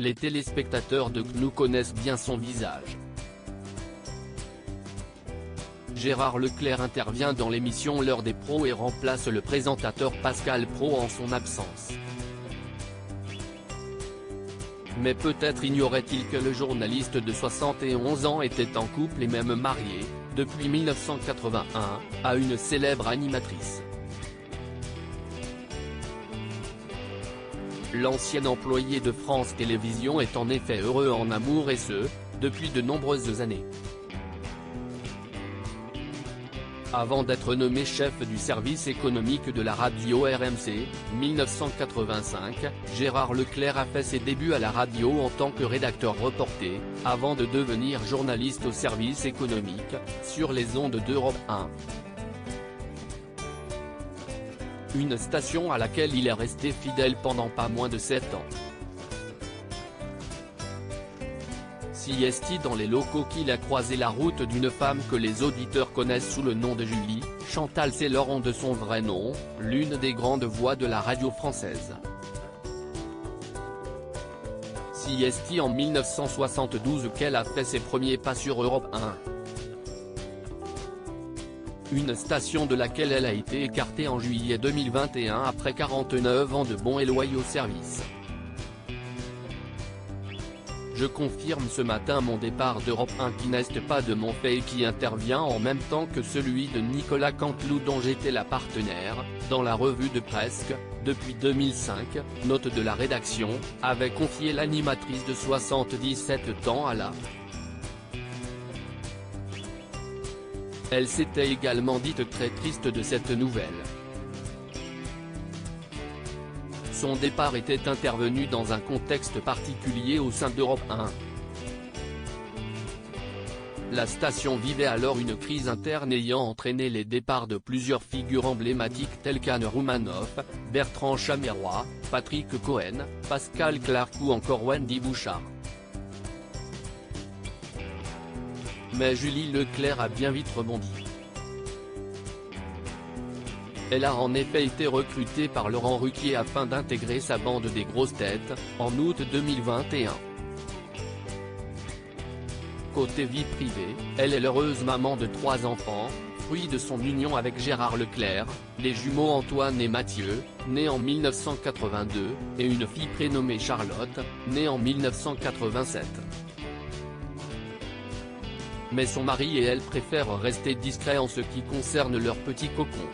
les téléspectateurs de GNU connaissent bien son visage. Gérard Leclerc intervient dans l'émission L'heure des pros et remplace le présentateur Pascal Praud en son absence. Mais peut-être ignorait-il que le journaliste de 71 ans était en couple et même marié, depuis 1981, à une célèbre animatrice. L'ancien employé de France Télévisions est en effet heureux en amour et ce, depuis de nombreuses années. Avant d'être nommé chef du service économique de la radio RMC, 1985, Gérard Leclerc a fait ses débuts à la radio en tant que rédacteur reporté, avant de devenir journaliste au service économique, sur les ondes d'Europe 1. Une station à laquelle il est resté fidèle pendant pas moins de 7 ans. Si est-il dans les locaux qu'il a croisé la route d'une femme que les auditeurs connaissent sous le nom de Julie, Chantal Ceylan de son vrai nom, l'une des grandes voix de la radio française. Si est-il en 1972 qu'elle a fait ses premiers pas sur Europe 1. Une station de laquelle elle a été écartée en juillet 2021 après 49 ans de bons et loyaux services. Je confirme ce matin mon départ d'Europe 1 qui n'est pas de mon fait et qui intervient en même temps que celui de Nicolas Canteloup dont j'étais la partenaire, dans la revue de Presque, depuis 2005, note de la rédaction, avait confié l'animatrice de 77 ans à la. Elle s'était également dite très triste de cette nouvelle. Son départ était intervenu dans un contexte particulier au sein d'Europe 1. La station vivait alors une crise interne ayant entraîné les départs de plusieurs figures emblématiques telles qu'Anne Roumanoff, Bertrand Chameroy, Patrick Cohen, Pascal Clark ou encore Wendy Bouchard. Mais Julie Leclerc a bien vite rebondi. Elle a en effet été recrutée par Laurent Ruquier afin d'intégrer sa bande des grosses têtes, en août 2021. Côté vie privée, elle est l'heureuse maman de 3 enfants, fruit de son union avec Gérard Leclerc, les jumeaux Antoine et Mathieu, nés en 1982, et une fille prénommée Charlotte, née en 1987. Mais son mari et elle préfèrent rester discrets en ce qui concerne leur petit cocon.